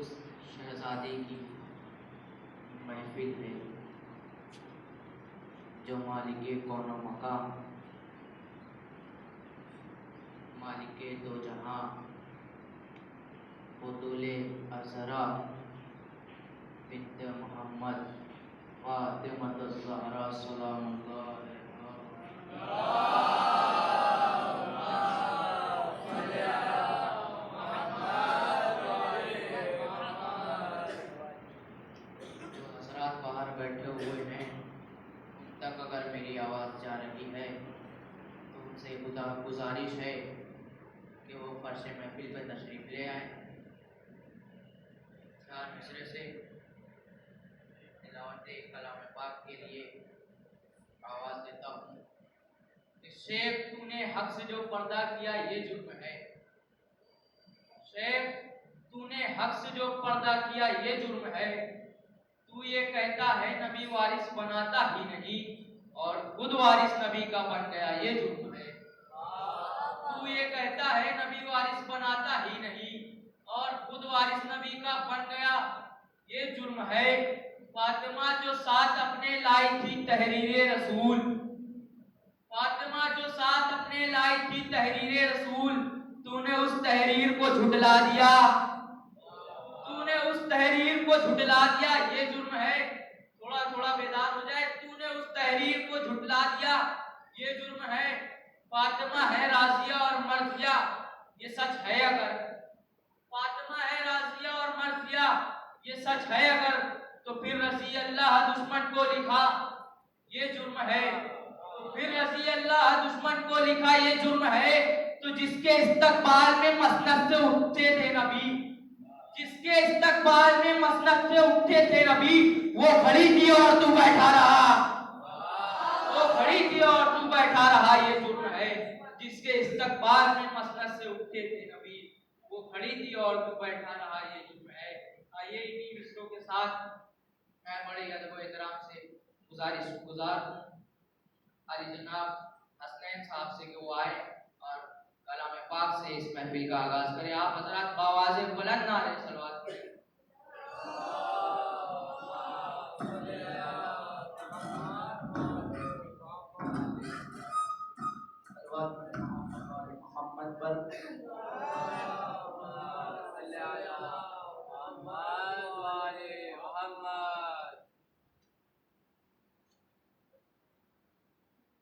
उस शहजादे की महफिल है जो मालिके कौनो मकाम, मालिके दो जहां, बतूले अज़हरा बिन्त मोहम्मद फातिमतुज़ ज़हरा सलामुल्लाह अलैहा। जो हज़रात बाहर बैठे हुए हैं उन तक अगर मेरी आवाज़ जा रही है तो उनसे गुजारिश है कि वो फर्श महफिल पर तशरीफ़ ले आए। चार मिसरे से तिलावत कलाम पाक के लिए आवाज़ देता हूँ। शेख तूने हक से जो पर्दा किया ये जुर्म है। शेख तूने हक से जो पर्दा किया ये जुर्म है। तू ये कहता है नबी वारिस बनाता ही नहीं और खुद वारिस नबी का बन गया ये जुर्म है। तू ये कहता है नबी वारिस बनाता ही नहीं और खुद वारिस नबी का बन गया ये जुर्म है। फातिमा जो साथ अपने लाई थी तहरीरे रसूल, फातिमा जो साथ अपने लाई थी तहरीरे रसूल, तूने उस तहरीर को झुटला दिया, तूने उस तहरीर को झुटला दिया ये जुर्म है। थोड़ा थोड़ा बेदार हो जाए। तूने उस तहरीर को झुटला दिया ये जुर्म है। फातिमा है राजिया और मर्जिया ये सच है अगर, फातिमा है राजिया और मर्जिया ये सच है अगर, तो फिर रसी अल्लाह दुश्मन को लिखा ये जुर्म है। तो फिर रसी अल्लाह दुश्मन को लिखा ये जुर्म है। तो जिसके इस्तकबाल में मसनद से उठते थे नबी, जिसके इस्तकबाल में मसनद से उठते थे नबी, वो खड़ी थी और तू बैठा रहा, वो खड़ी थी और तू बैठा रहा ये जुर्म है। जिसके इस्तकबाल में मसनद से उठते थे नबी, वो खड़ी थी और तू बैठा रहा ये जुर्म है। आइए इन्हीं मिसरों के साथ मैं बड़े अदब व एहतराम से गुजार अली जनाब हसनैन साहब से कि वो आए और कलाम पाक से इस महफिल का आगाज करें। आप हजरात बावाज़े बुलंद नारे सलवात करें। मोहम्मद पर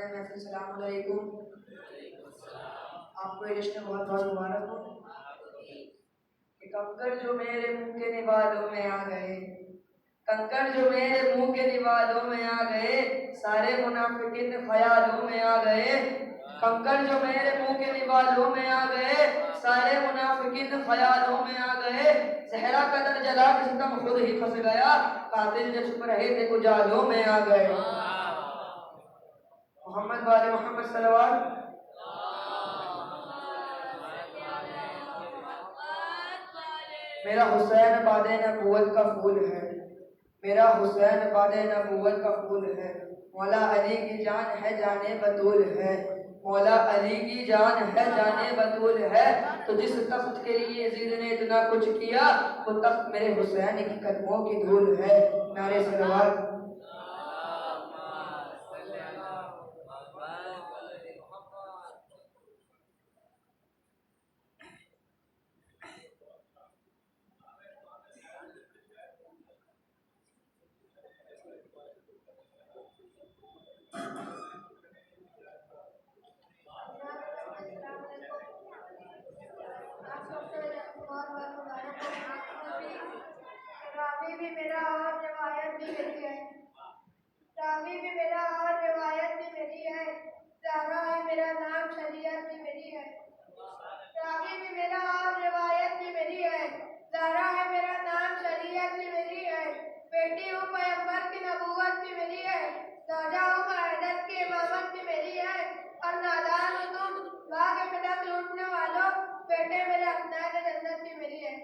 मेहमान महफिल सलाम अलैकुम। आपको ये जश्न बहुत बहुत मुबारक हो। कंकड़ जो मेरे मुंह के निवालों में आ गए, कंकड़ जो मेरे मुंह के निवालों में आ गए, सारे मुनाफिकीन ख्यालों में आ गए। कंकड़ जो मेरे मुंह के निवालों में आ गए, सारे मुनाफिकीन ख्यालों में आ गए। जहरा कदर जला के सितम खुद ही फंस गया, कातिल जो छुप रहे थे उजालों में आ गए। मोहम्मद वाले मोहम्मद सल्लल्लाहु। मेरा हुसैन बादे नबूवत का फूल है, मेरा हुसैन बादे नबूवत का फूल है। मौला अली की जान है जाने बतूल है, मौला अली की जान है जाने बतूल है। तो जिस तख्त के लिए यजीद ने इतना कुछ किया, वो तख्त मेरे हुसैन की कदमों की धूल है। नारे सलवात। रावी भी मेरा और रिवायत भी मेरी है, रावी भी मेरा और रिवायत भी मेरी है। ज़हरा है मेरा नाम, शरीयत भी मेरी है। रावी भी मेरा और रिवायत भी मेरी है। ज़हरा है मेरा नाम, शरीयत भी मेरी है। बेटी हूँ पैगंबर की, नबूवत भी मेरी है। ज़ौजा हूँ मअदत की, इमामत भी मेरी है। और नादान हो तुम बाग फिदक लूटने वालों, बेटे मेरे अफनान जन्नत भी मेरी है।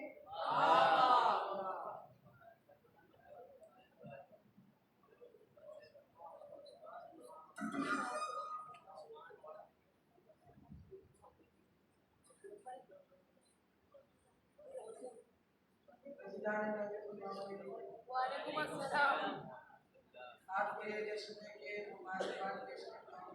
वालेकुम अस्सलाम। आपके जश्न के मुबारकबाद पेश करता हूँ।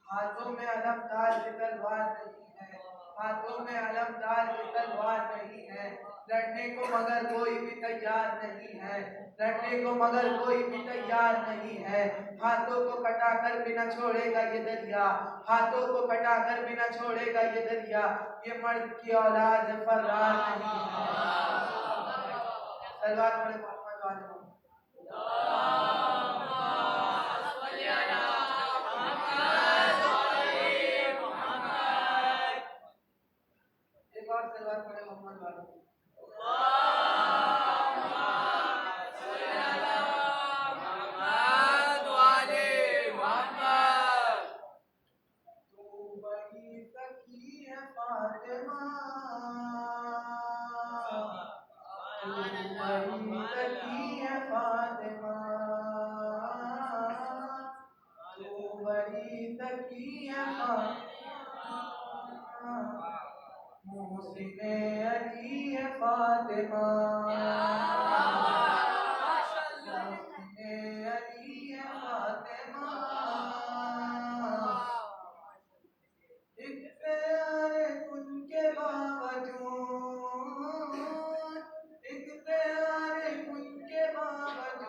हाथों में अलमदार की तलवार नहीं है, हाथों में अलमदार की तलवार नहीं है। लड़ने को मगर कोई भी तैयार नहीं है, लड़ने को मगर कोई भी तैयार नहीं है। हाथों को कटाकर भी न छोड़ेगा ये दरिया, हाथों को कटाकर भी न छोड़ेगा ये दरिया। ये मर्द की औलाद है, फर्रार नहीं है। सलवार पढ़े मोहम्मद वाले मोहम्मद। एक और सलवार पढ़े मोहम्मद वाले। मोहसिने अली है फातिमा, मोहसिने अली है फातिमा। इख्तियार उनके बावजूद, इख्तियार उनके बावजूद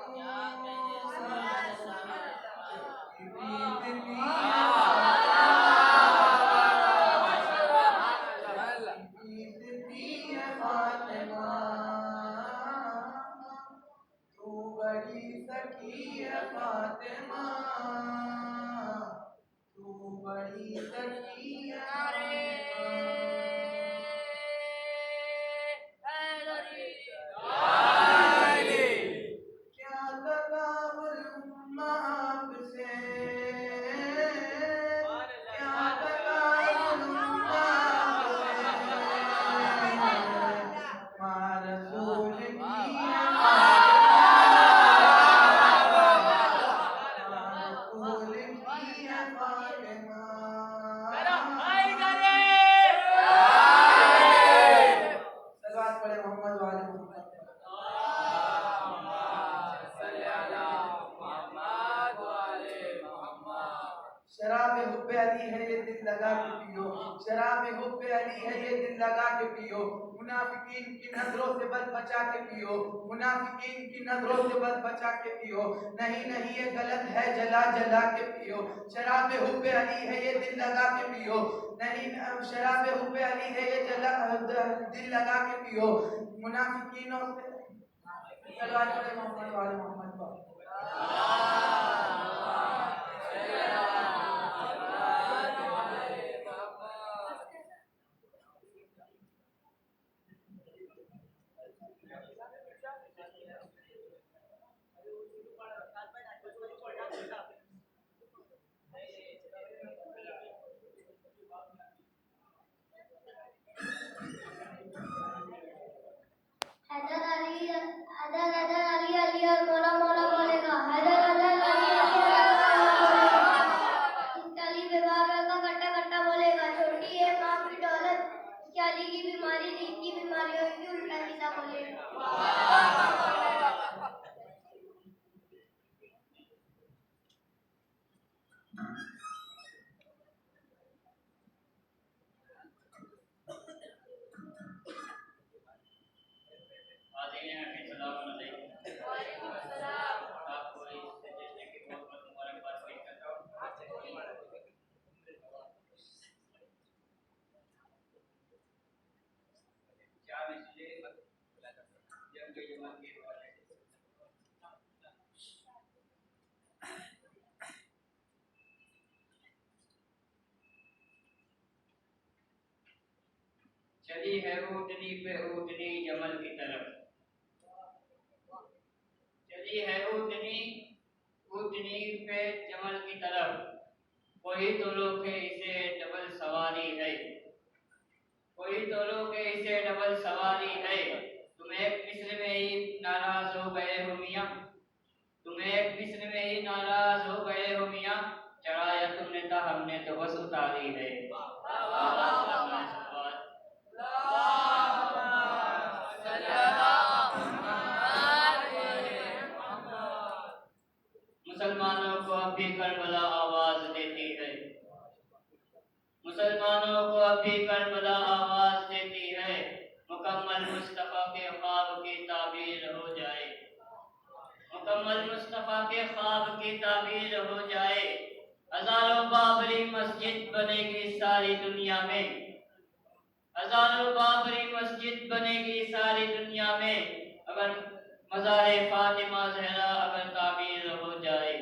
शराब हुब्बे अली है ये दिल लगा के पियो, मुनाफिकीन की नजरों से बच बचा के पियो, मुनाफिकीन की नजरों से बच बचा के पियो। नहीं नहीं ये गलत है, जला जला के पियो। शराब हुब्बे अली है ये दिल लगा के पियो, नहीं शराब हुब्बे अली है ये दिल लगा के पियो। मुनाफिकीनों से सल्लल्लाहु अलैहि मोहम्मद पर। हैदर अली अली और मौला मौला बोलेगा। हैदर अली अली बोलेगा। अली बीमार होगा, कट्टा कट्टा बोलेगा। छोटी है माँ की दौलत, अली की बीमारी दिल की बीमारी होगी, उल्टा सीधा बोलेगा। चली है ऊँटनी पे ऊँटनी जमल की तरफ, चली है ऊँटनी ऊँटनी पे जमल की तरफ, कोई तो रोके इसे डबल सवारी है, कोई तो रोके इसे डबल सवारी है। तुम एक मिस्र में ही नाराज हो गए हो मियाँ, तुम एक मिस्र में ही नाराज हो गए हो मियाँ, चढ़ाया तुमने था हमने तो बस उतारी है। मुसलमानों को अब भी करबला आवाज देती है, मुसलमानों को अब भी करबला आवाज देती है। मुकम्मल मुस्तफा के ख्वाब की ताबीर हो जाए, मुकम्मल मुस्तफा के ख्वाब की ताबीर हो जाए। हजारों बाबरी मस्जिद बनेगी सारी दुनिया में, हजारों बाबरी मस्जिद बनेगी सारी दुनिया में, अगर मज़ारे फातिमा ज़हरा अगर ताबीर हो जाए,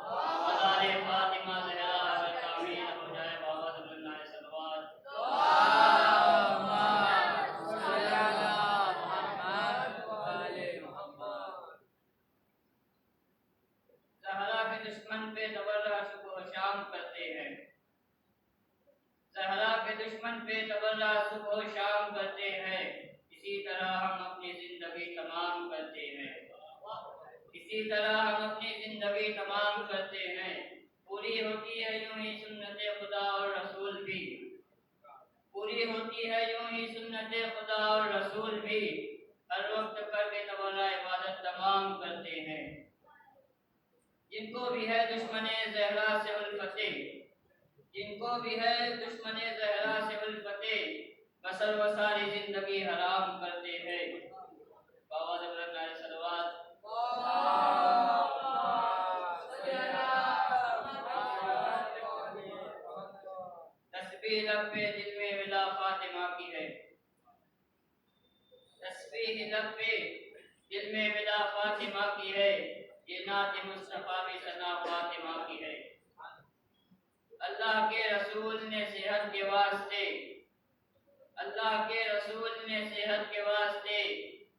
मज़ारे फातिमा ज़हरा अगर ताबीर हो जाए। बाबा सल्लल्लाहु अलैहि ज़हरा के दुश्मन पे तबर्रा सुबह शाम करते हैं, ज़हरा के दुश्मन पे तबर्रा सुबह शाम करते हैं। इसी तरह हम अपनी जिंदगी तमाम करते हैं, इसी तरह हम अपनी जिंदगी तमाम करते हैं। पूरी होती है यूं ही सुन्नते खुदा और रसूल भी, पूरी होती है यूं ही सुन्नते खुदा और रसूल भी, हर वक्त करके तबर्रा इबादत तमाम करते हैं। जिनको भी है दुश्मने ज़हरा से उल्फते, जिनको भी है दुश्मने ज़हरा से उल्फते, कसर व सारी जिंदगी हराम करते हैं। बाबा ज़बरदस्त सलवात। तस्बीह लब पे दिल में विला फातिमा की है, तस्बीह लब पे दिल में विला फातिमा की है, ये नात मुस्तफा भी सना फातिमा की है। अल्लाह के रसूल ने सेहत के वास्ते, अल्लाह के रसूल ने सेहत के वास्ते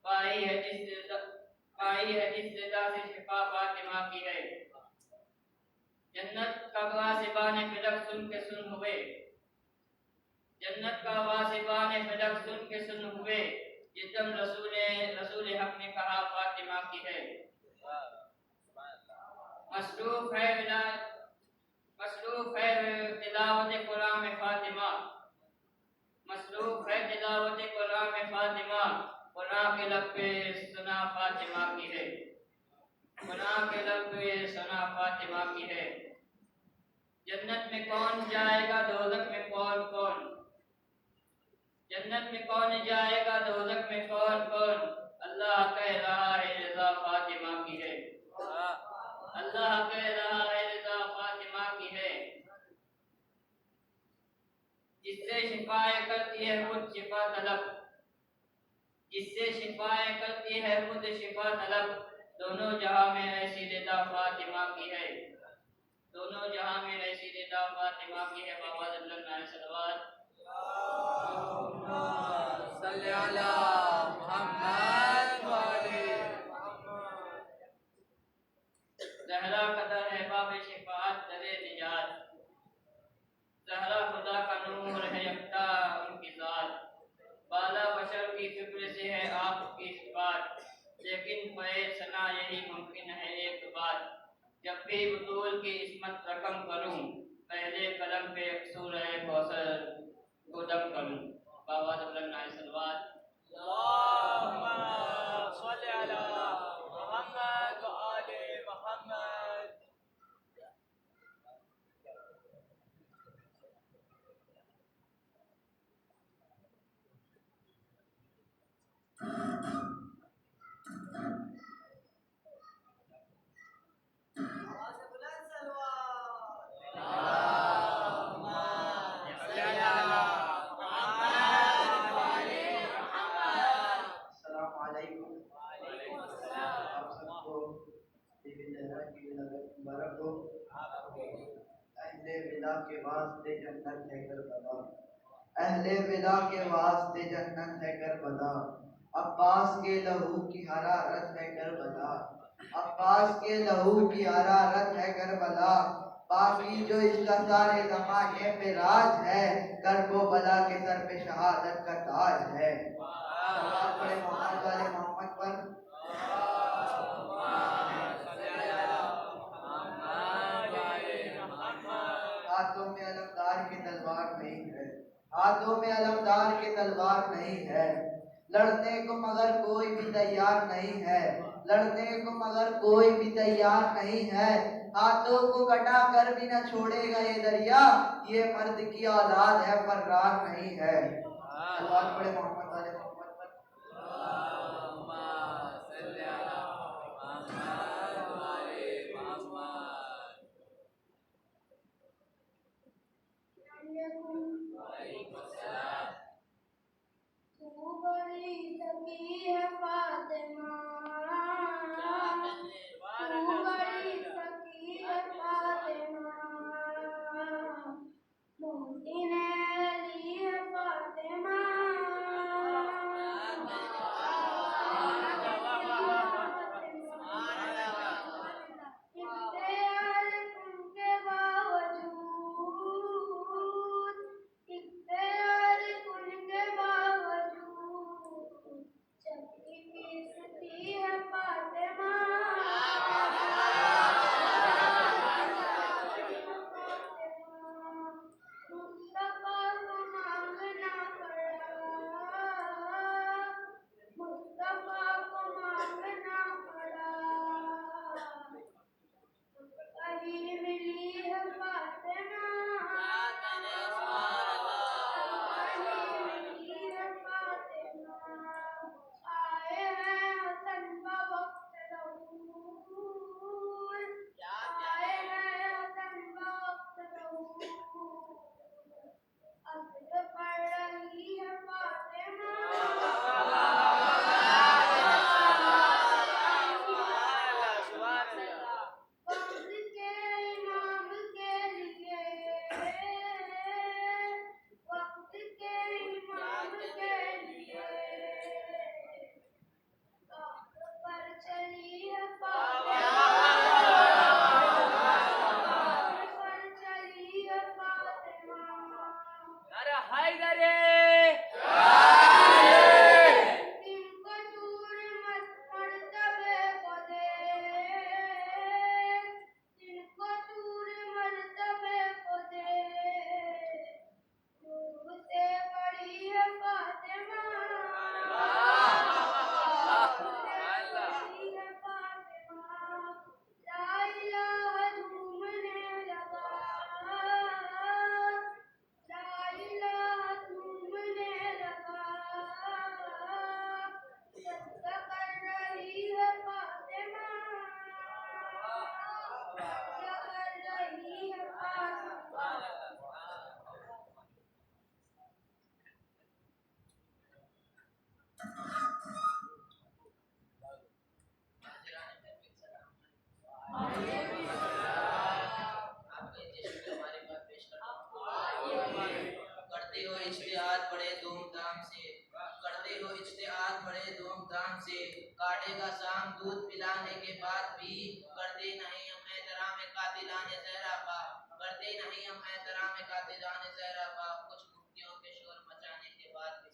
पाई है जिस रज़ा से शिफा फातिमा की है। जन्नत का वासिबाने फिलक सुन के सुन हुए, जन्नत का वासिबाने फिलक सुन के सुन हुए, जिस दम रसूल हक ने कहा फातिमा की है। मसरूफ है तिलावत कुरान में फातिमा, मसरूफ है तिलावत कुरान में फातिमा, कुरान के लब पे सुना फातिमा की है, कुरान के लब पे सुना फातिमा की है। जन्नत में कौन जाएगा दोज़ख में कौन कौन, जन्नत में कौन जाएगा, दोज़ख में कौन कौन। अल्लाह कह रहा है रज़ा फातिमा की है, अल्लाह कह रहा है रज़ा फातिमा की है। जिससे शिफाए करती है खुद शिफा तलब, जिससे शिफाए करती है खुद शिफा तलब। दोनों जहां में ऐसी रिदा फातिमा की है, दोनों जहां में ऐसी रिदा फातिमा की है। बाबा सल्लल्लाहु अलैहि वसल्लम सल्ले अला मोहम्मद व आले मोहम्मद। ज़हरा कदर है बाबे शिफात दरे निजात, ज़हरा खुदा का नूर है यकता उनकी ज़ात। बाला बशर की फिक्र से है आपकी सिफात, लेकिन फ़ैज़ सना यही मुमकिन है एक बात। जब भी बतूल की इस्मत रकम करूं, पहले कलम पे सूरह कौसर को दम करूं। बाबा सल्लल्लाहु अलैहि वसल्लम अल्लाहुम्मा सल्ले अला मोहम्मद व आले मोहम्मद। के वास्ते जन्नत है करबला, अहले विदा के वास्ते जन्नत है करबला। अब्बास के लहू की हरारत है करबला, अब्बास के लहू की हरारत है करबला। बाकी जो इसका सारे ज़माने पे राज है, करबो बला के सर पे शहादत का ताज है। सलात पढ़े मोहम्मद वाले मोहम्मद पर। हाथों में अलमदार की तलवार नहीं है, हाथों में अलमदार की तलवार नहीं है। लड़ने को मगर कोई भी तैयार नहीं है, लड़ने को मगर कोई भी तैयार नहीं है। हाथों को कटा कर भी न छोड़ेगा ये दरिया, ये मर्द की औलाद है फर्रार नहीं है। सलावत पढ़े मोहम्मद वाले मोहम्मद पर। तू बड़ी सखी है फातिमा, तू बड़ी सखी है फातिमा, मोहसिन अली है फातिमा, इज्तिहाद बड़े धूमधाम से, करते हो इज्तिहाद बड़े धूमधाम से, काटेगा शाम दूध पिलाने के बाद भी, करते नहीं हम एहतराम कातिलाने ज़हरा का, करते नहीं हम एहतराम कातिलाने ज़हरा का, कुछ मुफ्तियों के शोर मचाने के बाद भी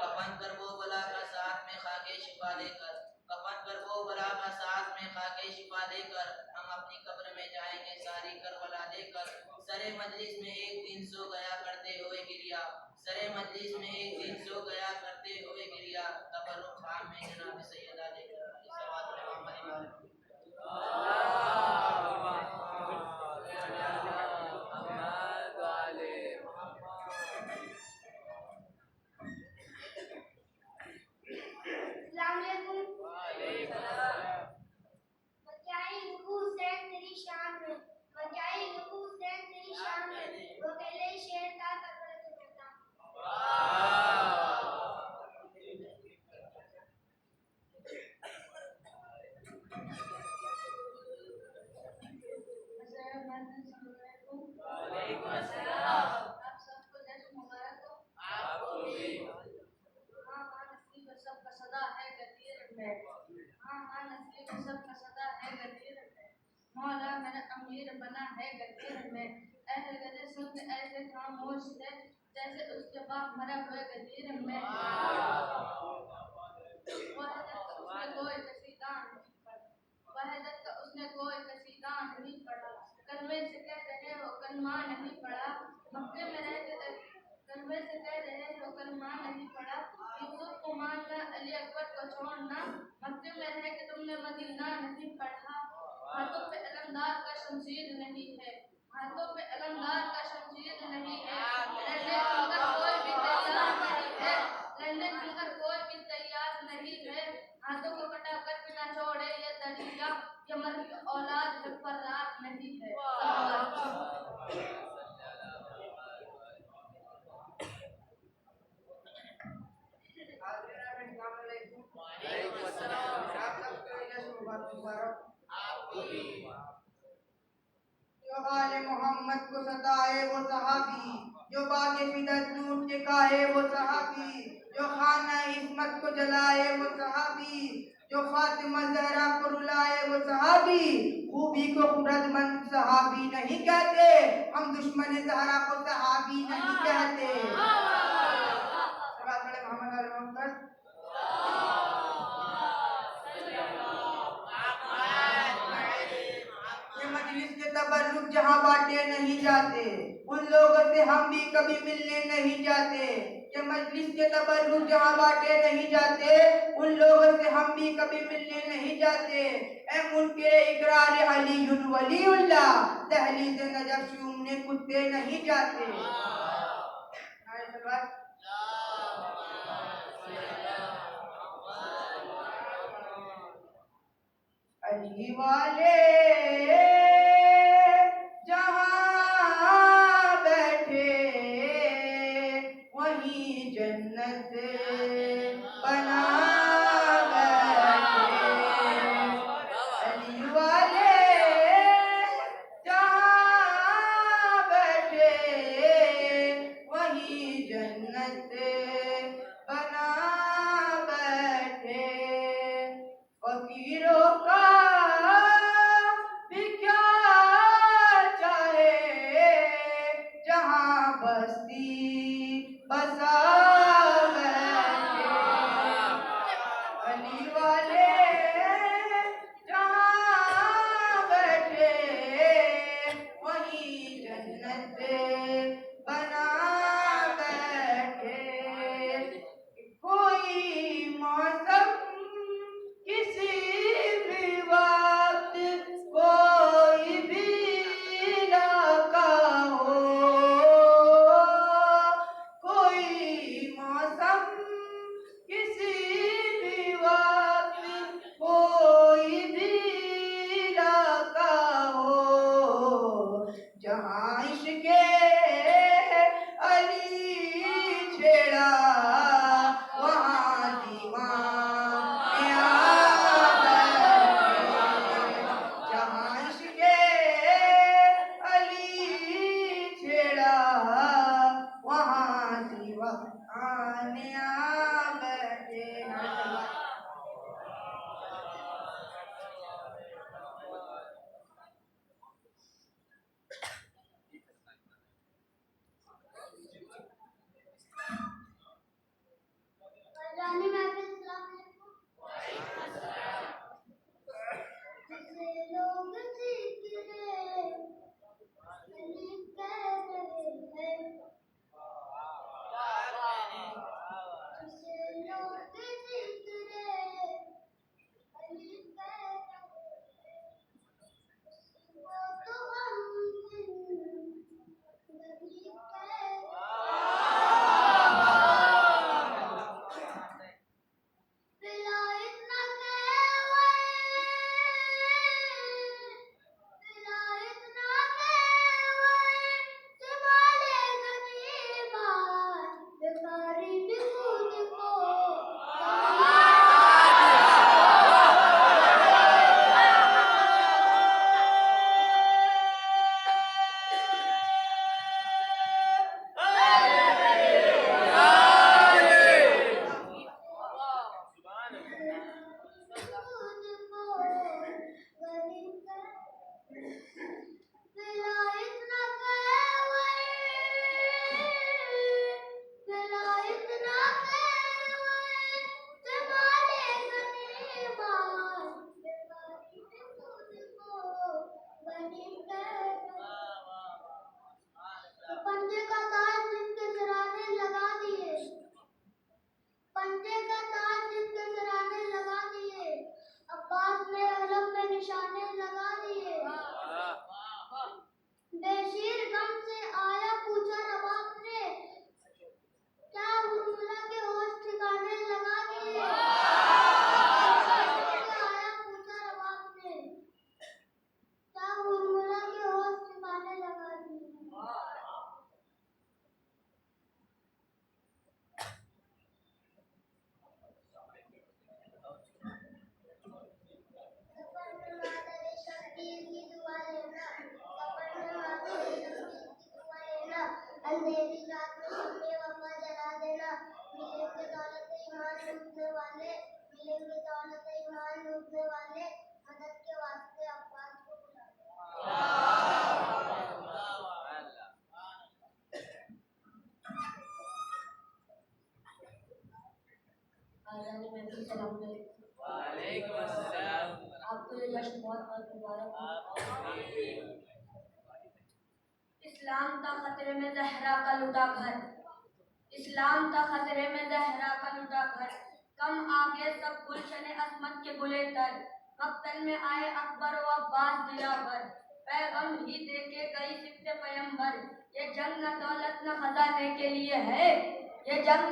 कफन कर वो बला का साथ में खाके शिफा लेकर, कफन कर वो बला का साथ में खाके शिफा लेकर, हम अपनी कब्र में जाएंगे सारी करबला लेकर। सरे मजलिस में एक दिन सो गया करते हुए गिरिया, सरे मजलिस में एक दिन सो गया करते हुए गिरिया, तबरुक खान में जनाब सैयदा लेकर मचाई रुकू से तेरी शान में, मचाई रुकू से तेरी शान में, वो अकेले शेर था करबला के मैदान। आप सबको जश्न मुबारक हो। हाँ हाँ नस्ली का सबका सदा है गदीर में, हाँ हाँ नस्ली का सबका सदा है गदीर में, मौला मेरा अमीर बना है गदीर में, अहल गदर सुन ऐसे खामोश थे जैसे उसके बाप मरा हुए गदीर में। वहदत का उसने कोई कसीदा नहीं पढ़ा, कलमे से कह रहे हो कलमा नहीं पढ़ा, मक्के में रहते कलमे से कह रहे हो कलमा नहीं पढ़ा, यूसुफ को मानना अली अकबर को छोड़ना, मक्के में रह के तुमने मदीना नहीं पढ़ा। हाथों पे अलमदार का शमशीर नहीं है, हाथों पे अलमदार का शमशीर नहीं है, लड़ने चुनकर कोई भी तैयार नहीं है, लड़ने चुनकर कोई भी तैयार नहीं है, हाथों को कटा कर बिना छोड़े ये दरिया, ये मर की औलाद है पर रात नहीं है। जो आले मोहम्मद को सताए वो सहाबी, जो बागे फिदत लूट के खाए वो सहाबी, जो खाना इस्मत को जलाए वो सहाबी, जो फातिमा ज़हरा को रुलाए वो सहाबी, खूबी को खुरदमंद सहाबी नहीं कहते, हम दुश्मन ज़हरा को सहाबी नहीं कहते। सलात पढ़े मोहम्मद वाले मोहम्मद। ये मजलिस के तबर्रुक जहाँ बांटे नहीं जाते, उन लोगों से हम भी कभी मिलने नहीं जाते। ये मजलिस के तबर्रुक जहाँ बांटे नहीं जाते, उन लोगों से हम भी कभी मिलने नहीं जाते। ए मुनकिर इकरार अलीयुन वलीउल्लाह, दहलीज नजफ चूमने कुत्ते नहीं जाते। अली वाले जहाँ बैठे वहीं जन्नत बना बैठे, अली वाले जहाँ बैठे वहीं जन्नत बना बैठे, फकीरों का भी क्या अंधेरी रात में सबके वफा जला देना, मिलेंगे दौलत ईमान लूटने वाले, मिलेंगे दौलत ईमान लूटने वाले, मदद के वास्ते अब्बास को बुला लेना। वालेकुम अस्सलाम। आपको ये जश्न बहुत मुबारक हो। इस्लाम था खतरे में जहरा का लुटा घर, इस्लाम था खतरे में जहरा का लुटा घर, कम आगे सब गुलशन असमत के गुले तर, मक्तल में आए अकबर व अब्बास दिलावर, पैगम ही देके गई सिफ्ते पैगंबर, ये जंग न दौलत न खजाने के लिए है, ये जंग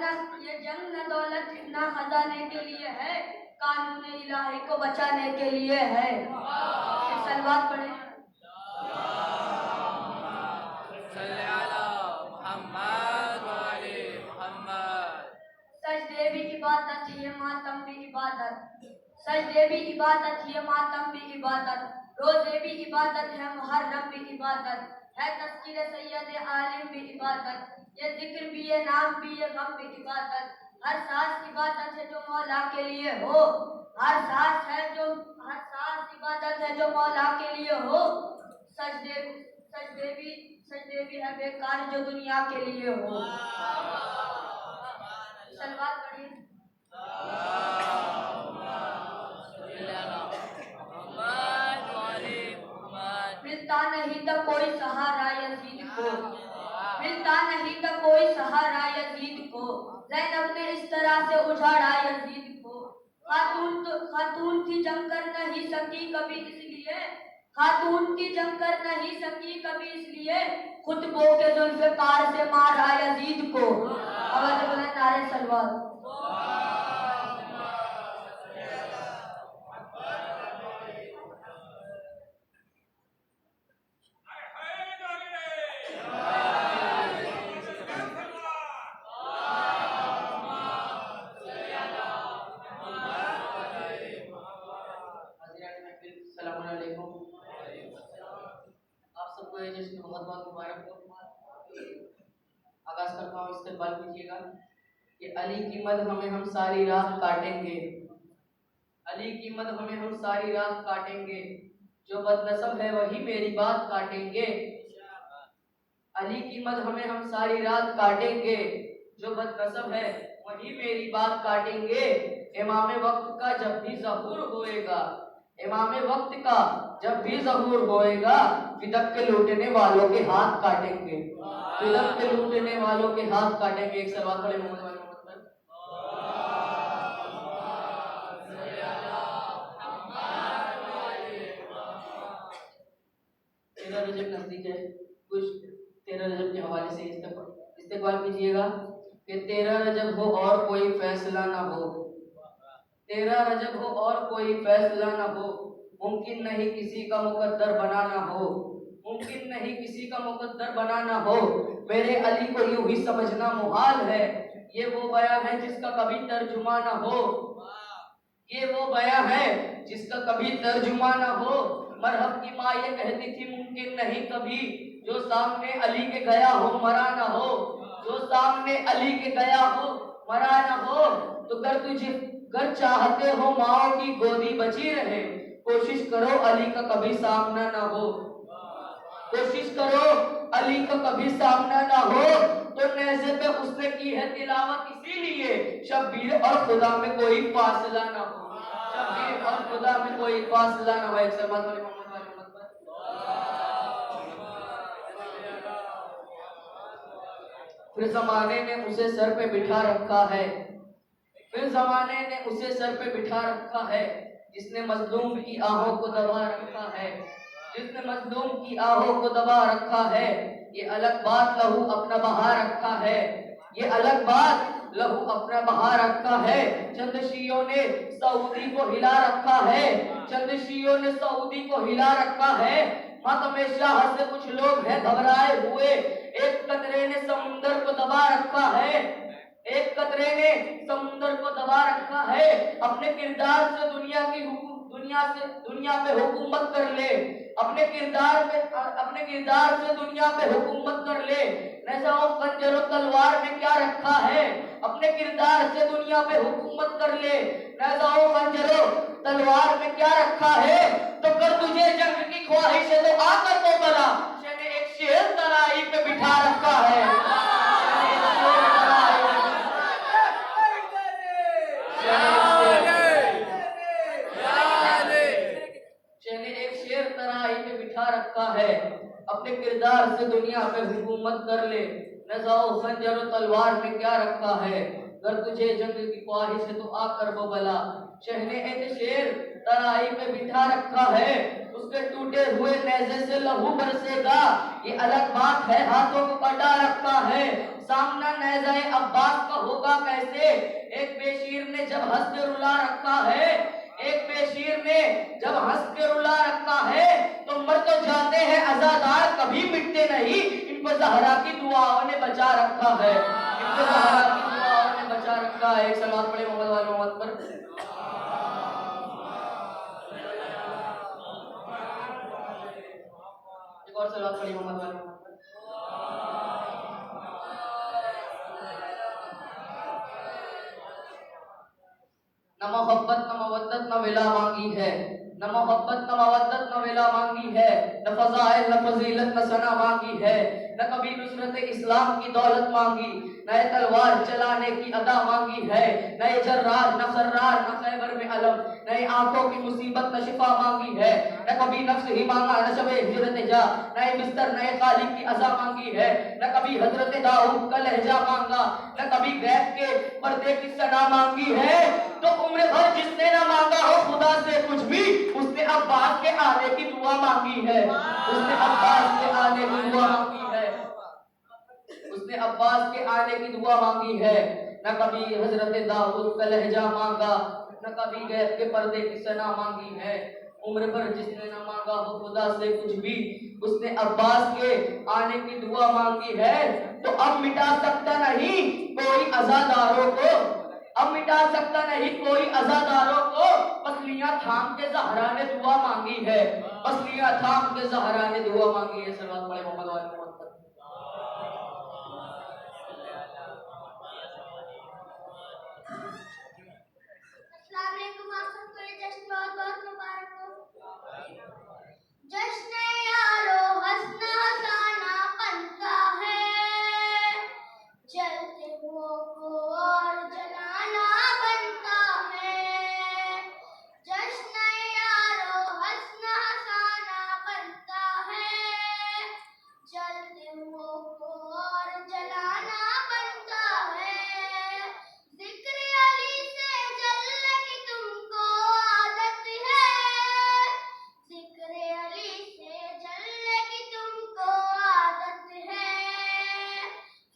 न दौलत न खजाने के लिए है, कानून इलाही को बचाने के लिए है। सलवात पढ़े। सजदे भी इबादत है, मातम भी इबादत, सजदे भी इबादत है, मातम भी इबादत, रोजे भी इबादत है, मुहर्रम भी इबादत है, तज़किरे सैयद आलिम भी इबादत, ये जिक्र भी ये नाम भी ये गम भी इबादत, हर सांस इबादत है जो मौला के लिए हो, हर सांस इबादत है जो मौला के लिए हो, सजदे भी है बेकार जो दुनिया के लिए हो। सलवात पढ़िए। मिलता नहीं था कोई सहारा यजीद को, मिलता नहीं था कोई सहारा यजीद को, ज़ैनब ने इस तरह से उजाड़ा यजीद को, खातून थी जंग कर नहीं सकी कभी इसलिए, खातून की जंग कर नहीं सकी कभी इसलिए, खुतबों के जुल्फ़कार से मारा यजीद को। आवाज़ बुलंद नारे सलवात। आप सबको ये जश्न बहुत बहुत मुबारक हो। आगाज करता हूँ, इस्तेक़बाल कीजिएगा कि अली की मद हमें हम सारी रात काटेंगे, अली की मद हमें हम सारी रात काटेंगे, जो बदनसब है वही मेरी बात काटेंगे, अली की मद हमें हम सारी रात काटेंगे, जो बदनसब है वही मेरी बात काटेंगे, इमाम वक्त का जब भी ज़हूर होएगा, इमाम वक्त का जब भी ज़हूर होएगा, फिदक के लूटने वालों के हाथ काटेंगे, फिदक के लूटने वालों के हाथ काटेंगे। एक सलवात पढ़े मोहम्मद वाले मोहम्मद पर। तेरह रजब नजदीक है, कुछ 13 रजब के हवाले से इस्तेक़बाल कीजिएगा कि 13 रजब हो और कोई फैसला ना हो, 13 रजब हो और कोई फैसला ना हो, मुमकिन नहीं किसी का मुकद्दर बनाना हो, मुमकिन नहीं किसी का मुकद्दर बनाना हो, मेरे अली को यूं ही समझना मुहाल है, ये वो बयां है जिसका कभी तर्जुमा ना हो, ये वो बयां है जिसका कभी तर्जुमा ना हो। मरहब की माँ ये कहती थी मुमकिन नहीं कभी, जो सामने अली के गया हो मरा ना हो, जो सामने अली के गया हो मरा ना हो, तो कर चाहते हो माओ की गोदी बची रहे, कोशिश करो अली का कभी सामना ना हो, कोशिश करो अली का कभी सामना ना हो। तो नेज़े पे उसने की है तिलावत इसीलिए, शब्बीर और खुदा में कोई फासला ना हो, शब्बीर और खुदा में कोई फासला ना हो। एक सलवात वाले मोहम्मद वाले मोहम्मद पर। फिर जमाने ने उसे सर पे बिठा रखा है, फिर जमाने ने उसे सर पे बिठा रखा है, जिसने मजलूम की आहों को दबा रखा है, जिसने मजलूम की आहों को दबा रखा है। ये अलग बात लहू अपना बहा रखा है, ये अलग बात लहू अपना बहा रखा है। चंद शियों ने सऊदी को हिला रखा है, चंद शियों ने सऊदी को हिला रखा है। मातमे शाह से कुछ लोग हैं घबराए हुए, एक कतरे ने समुंदर को दबा रखा है, एक कतरे ने समुंदर को दबा रखा है। अपने किरदार से दुनिया पे हुकूमत कर ले, अपने किरदार से दुनिया पे हुकूमत कर ले। नज़ाओ खंजर और तलवार में क्या रखा है, अपने किरदार से दुनिया पे हुकूमत कर ले। नज़ाओ खंजर और तलवार में क्या रखा है, तो कर तुझे जंग की ख्वाहिश है तो आकर तो बला। मैंने एक शेर तराई पे बिठा रखा है, रखा है। अपने किरदार से दुनिया पे हुकूमत कर ले। नज़ाओ खंजर और तलवार में क्या रखा है, अगर तुझे जंग की ख्वाहिश है तो आकर वो बला। शहने एक शेर तराई पे बिठा रखा है, उसके टूटे हुए नेज़े से लहू बरसेगा, ये अलग बात है हाथों को कटा रखा है। सामना नेज़े अब्बास का होगा कैसे, एक बेशीर ने जब हंस के रुला रखा है, एक बेशीर ने जब हंस के रुला रखा है, तो मर तो जाते हैं अज़ादार कभी मिटते नहीं, इनको ज़हरा की दुआओं ने बचा रखा है, इनको ज़हरा की दुआओं ने बचा रखा है। एक सलात पढ़े मोहम्मद वाले मोहम्मद पर। एक और सलात पढ़े मोहम्मद वाले मोहम्मद पर। न मोहब्बत न मवद्दत न विला मांगी है, न मोहब्बत न मवद्दत न विला मांगी है, न फज़ाइल न फजीलत न सना मांगी है, न कभी नुसरत इस्लाम की दौलत मांगी, न तलवार चलाने की अदा मांगी है, न जर्रार न खर्रार न खैबर में अलम, न आंखों की मुसीबत न शिफा मांगी है, न कभी नफ्स ही मांगा न शबे हिजरत जा, न बिस्तर न खालिक की अज़ा मांगी है, न कभी हजरत दाऊद का लहजा मांगा, न कभी गैब के पर्दे की सना मांगी है। तो उम्र भर जिसने ना मांगा हो खुदा से कुछ भी, उसने अब्बास के आने की दुआ मांगी है, उसने अब्बास के आने की दुआ मांगी है, उसने अब्बास के आने की दुआ मांगी है। न कभी हजरत दाऊद का लहजा मांगा, न कभी गैब के पर्दे की सना मांगी है। उम्र भर जिसने न मांगा हो खुदा से कुछ भी, उसने अब्बास के आने की दुआ मांगी है। तो अब मिटा सकता नहीं कोई अज़ादारों को, अब मिटा सकता नहीं कोई अज़ादारों को, पसलियां थाम के ज़हरा ने दुआ मांगी है, पसलियां थाम के ज़हरा ने दुआ मांगी है। सल्लल्लाहु अलैहि मोहम्मद वाले मोहम्मद पर। अस्सलाम वालेकुम, आप सबको ये जश्न बहुत बहुत मुबारक हो। जश्न यारो हंसना हंसाना बनता है, जलते हुओं को और जलाना बनता है। जश्न यारो हंसना हंसाना बनता है, जलते हुओं को और जलाना बनता है। जिक्र अली से जलने की तुमको आदत है, जिक्र अली से जलने की तुमको आदत है।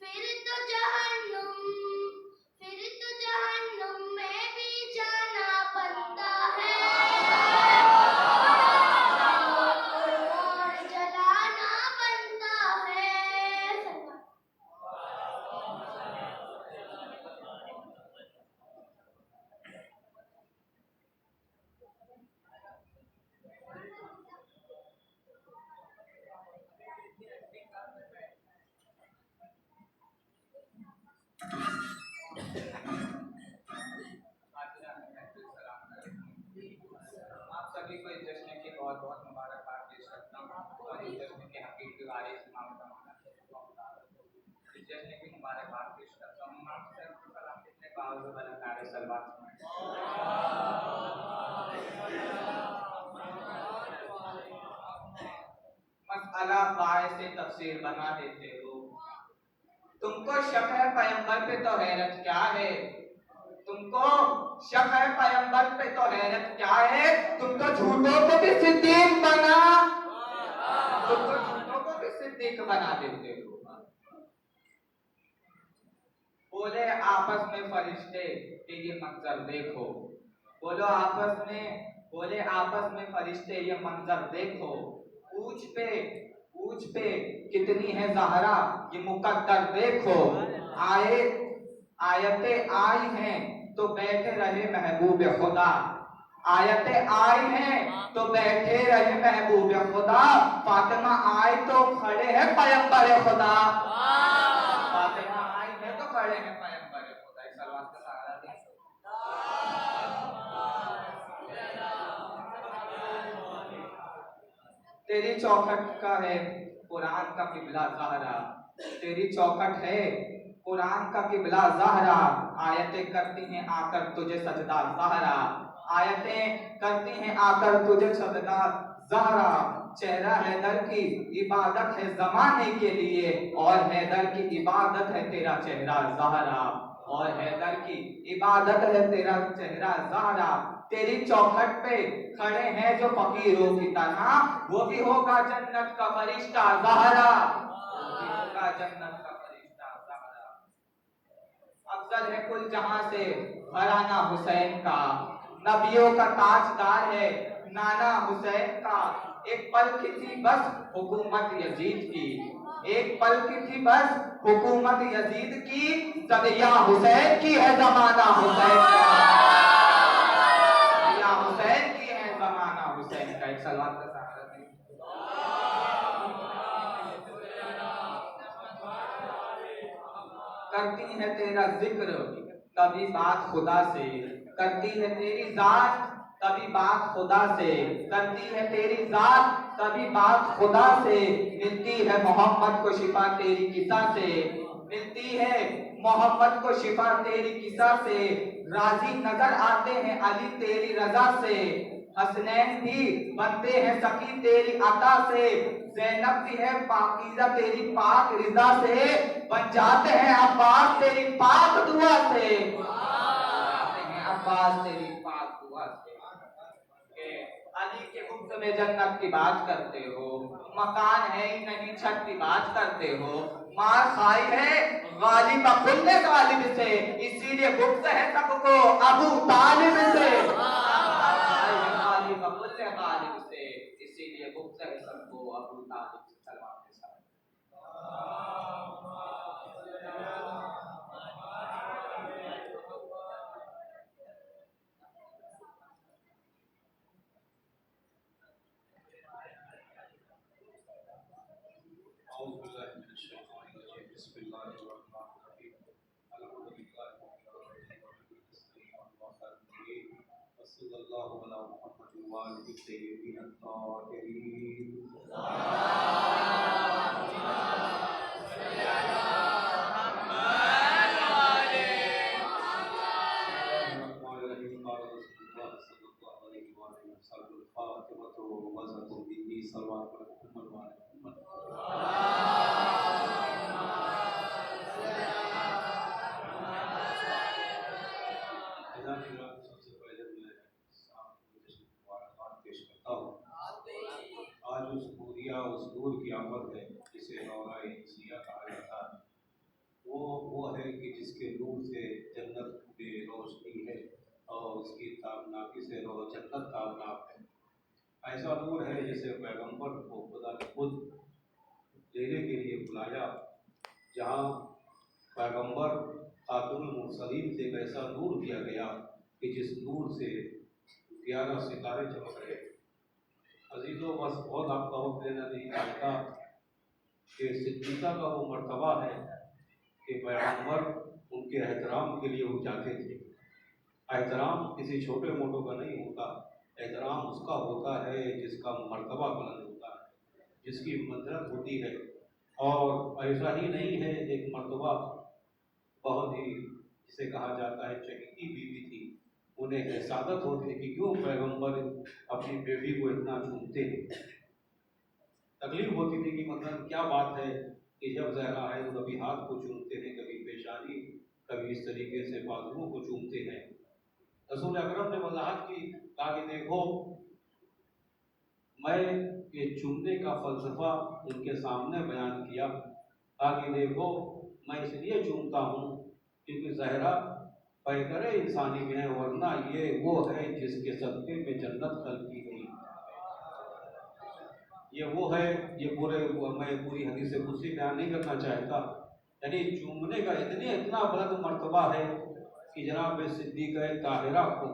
फिर तो जहन्नुम में भी जाना बनता है, और जलाना बनता है। आप सभी को इस जश्न की बहुत बहुत मुबारकबाद पेश करता हूँ और इस जश्न के हकीकी वारिस इमाम ज़माना इस जश्न की मुबारकबाद पेश करता हूँ। आपसे सलाम कितने बावजूद बलंदार सलवात मसअला बाय से तफसीर बना देते हो। तुमको शक है पैगंबर पे तो हैरत क्या है, तुमको शक है पैगंबर पे तो हैरत क्या है, तुमको झूठों को भी सिद्दीक बना, तुमको झूठों को भी सिद्दीक बना देते हो। बोले आपस में फरिश्ते कि ये मंजर देखो, बोले आपस में फरिश्ते ये मंजर देखो, पूछ पे कितनी है ज़हरा ये मुकद्दर देखो। आयतें आई हैं तो बैठे रहे महबूब खुदा, आयतें आई हैं तो बैठे रहे महबूब खुदा, फातिमा आई तो खड़े हैं पैगंबर खुदा। फातिमा आई है तो खड़े हैं पैगंबर खुदा। इस सलवात का सहारा दें। तेरी चौखट का है कुरान का किबला ज़हरा, तेरी चौखट है कुरान का किबला ज़हरा। आयतें करती हैं आकर तुझे सजदा ज़हरा, आयतें करती हैं आकर तुझे सजदा ज़हरा। चेहरा हैदर की इबादत है ज़माने के लिए, और हैदर की इबादत है तेरा चेहरा ज़हरा, और हैदर की इबादत है तेरा चेहरा ज़हरा। तेरी चौखट पे खड़े हैं जो फकीरों की तरह, वो भी होगा जन्नत का फरिश्ता ज़हरा, वो भी होगा जन्नत का फरिश्ता ज़हरा। अफजल है कुल जहां से घराना हुसैन का, नबियों का ताजदार है नाना हुसैन का। एक पल की थी बस हुकूमत यजीद की, एक पल की थी बस हुकूमत यजीद की, सदिया हुसैन की है जमाना हुसैन का, सदिया हुसैन की है जमाना हुसैन का। एक सलात का सहारा दें। करती है तेरा जिक्र कभी बात खुदा से, करती है तेरी जात कभी बात खुदा से, करती है तेरी जात कभी बात खुदा से। मिलती है मोहम्मद को शिफा तेरी किसा से, मिलती है मोहम्मद को शिफा तेरी किसा से। राजी नजर आते हैं अली तेरी रजा से, हसनैन भी बनते हैं सखी तेरी अता से। ज़ैनब भी है पाकीज़ा तेरी पाक रिजा से, बन जाते हैं अब्बास तेरी पाक दुआ से, जाते हैं अब्बास तेरी पाक दुआ से। अली के गुफ्त में जन्नत की बात करते हो, मकान है ही नहीं छत की बात करते हो। मार खाई है गालिब कुल्ले गालिब से, इसीलिए गुफ्त है सबको अबू तालिब से। गालिब कुल्ले गालिब से, इसीलिए गुफ्त है सबको अबू तालिब से। सलवात के साथ आज उस नूरिया उस नूर की आमद है जिसे नौराए इंसिया कहा जाता है। वो है कि जिसके नूर से जन्नत में रोशनी है और उसकी ताबनाकी से जन्नत ताबनाक है। ऐसा नूर है जिसे पैगंबर को खुदा ने खुद लेने के लिए बुलाया, जहाँ पैगंबर खातुल मुरसलीन से एक ऐसा नूर दिया गया कि जिस नूर से 11 सितारे चमक रहे। अजीजों, बस बहुत आपका वक्त लेना नहीं चाहता कि सिद्दीक़ा का वो मर्तबा है कि पैगंबर उनके एहतराम के लिए वो जाते थे। एहतराम किसी छोटे मोटों का नहीं होता, एहतराम उसका होता है जिसका मर्तबा बुलंद होता है, जिसकी मंज़िलत होती है। और ऐसा ही नहीं है, एक मर्तबा बहुत ही जिसे कहा जाता है चहीती बीवी थी, उन्हें एहसादत होती थी कि क्यों पैगंबर अपनी बेटी को इतना चूमते हैं। तकलीफ होती थी कि मतलब क्या बात है कि जब ज़हरा है तो कभी हाथ को चूमते हैं, कभी पेशानी, कभी इस तरीके से बाजुओं को चूमते हैं। रसूल अकरम ने वजाहत की, कहा कि देखो, मैं ये चूमने का फ़लसफ़ा उनके सामने बयान किया। कहा कि देखो, मैं इसलिए चूमता हूँ क्योंकि ज़हरा पैकर इंसानी में है, वरना ये वो है जिसके सदक़े में जन्नत खल्क़ की गई। ये वो है, ये मैं पूरी हदीस कुर्सी बयान नहीं करना चाहता। यानी चूमने का इतना बुलंद मर्तबा है कि जनाब सिद्दीक़ा ताहिरा को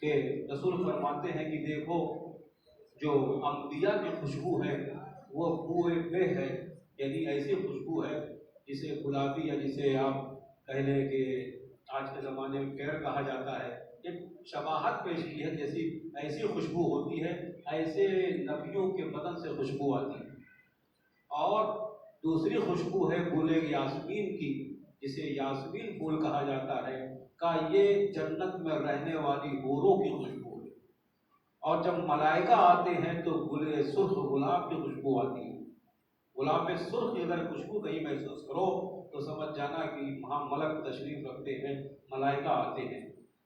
कि रसूल फरमाते हैं कि देखो जो अम्बिया की खुशबू है वो पूरे पे है, यानी ऐसी खुशबू है जिसे गुलाबी या जिसे आप कह लें कि आज के ज़माने में कैर कहा जाता है, एक शबाहत पेश की है जैसी ऐसी खुशबू होती है, ऐसे नबियों के बदन से खुशबू आती है। और दूसरी खुशबू है फूले यास्मीन की, जिसे यास्मीन फूल कहा जाता है, का ये जन्नत में रहने वाली हूरों की खुशबू है। और जब मलाइका आते हैं तो गुले सुर्ख गुलाब की खुशबू आती है। गुलाब सुर्ख की अगर खुशबू कहीं महसूस करो तो समझ जाना कि वहाँ मलक तशरीफ रखते हैं, मलाइका आते हैं।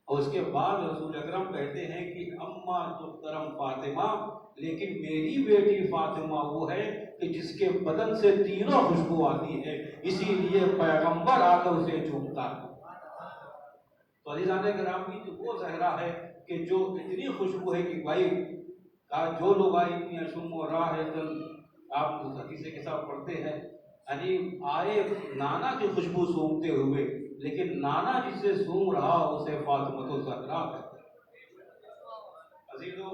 और उसके बाद रसूल अकरम कहते हैं कि अम्मा तुहतरम फातिमा, लेकिन मेरी बेटी फातिमा वो है कि जिसके बदन से तीनों खुशबू आती है, इसीलिए पैगंबर आकर उसे चूमता है। तो अज़ीज़ान किराम की वो ज़हरा है कि जो इतनी खुशबू है कि भाई का जो लोग आए इतनी अशुम और राह है, कल आप हदीसे के साथ पढ़ते हैं, यानी आए नाना की खुशबू सूंघते हुए, लेकिन नाना जिसे सूंघ रहा उसे फातिमा ज़हरा कहते हैं। अजीजों,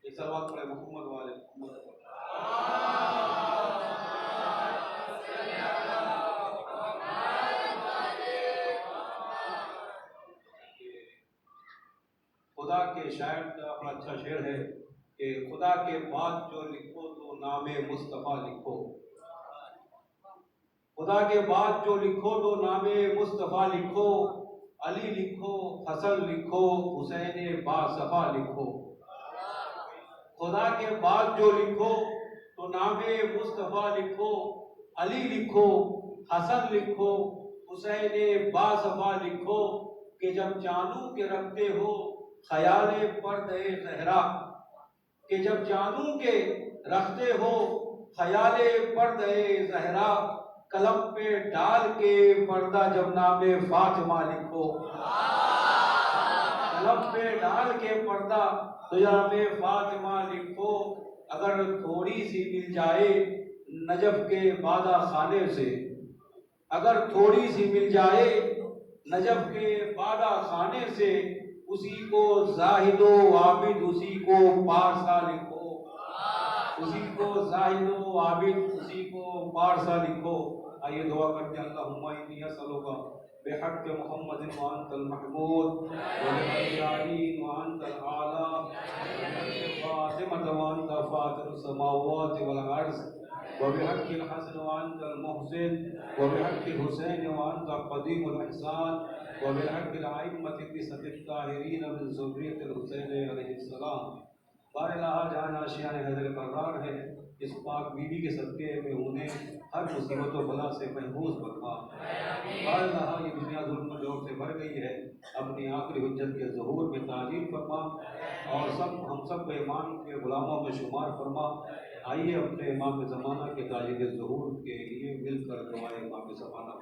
एक सलवात पढ़े मोहम्मद वाले मोहम्मद। खुदा के शायर का बड़ा अच्छा शेर है कि खुदा के बाद जो लिखो तो नामे मुस्तफ़ा लिखो, खुदा के बाद जो लिखो तो नामे मुस्तफ़ा लिखो, अली लिखो, हसन लिखो, हुसैन बासफा लिखो। खुदा के बाद जो लिखो तो नामे मुस्तफ़ा लिखो, अली लिखो, हसन लिखो, हुसैन बासफा लिखो, कि जब जानू के रखते हो ख्याले पर्दे ज़हरा, कि जब जानू के रखते हो ख्याले पर्दे ज़हरा, कलम पे डाल के पर्दा जब नामे फातिमा लिखो, कलम पे डाल के पर्दा तो नामे फातिमा लिखो। अगर थोड़ी सी मिल जाए नजफ के बादा खाने से, अगर थोड़ी सी मिल जाए नजफ के बादा खाने से, उसी को जाहिदो आबिद उसी को पारसा लिखो, उसी को जाहिदो आबिद उसी को पारसा लिखो। आइए दुआ करते हैं, अल्लाहुम्मा इन्नी असअलुका बिहक़्क़ि मुहम्मदिन व अंतल महमूद व बिहक़्क़ि अली व अंतल आला व फातिमा व अंत फातिरुस समावाति वल अर्ज़ व बिहक़्क़ि हसन व अंतल मुहसिन व बिहक़्क़ि हुसैन व अंत क़दीमुल इहसान व बिहक़्क़ि अइम्मति सत्तित ताहिरीन मिन ज़ुर्रिय्यतिल हुसैन अलैहिस्सलाम। बारहा जहाँ आशियान हज़रत करार है, इस पाक बीवी के सदक़े में उन्हें हर मुसीबत व बला से महफूज फरमा। बारहा ये दुनिया जुल्म जोर से भर गई है, अपनी आखिरी हुज्जत के ज़हूर में ताजील फरमा और हम सब ईमान के गुलामों में शुमार फरमा। आइए अपने इमाम ज़माना के ताजील ज़हूर के लिए मिलकर दुआए इमाम ज़माना।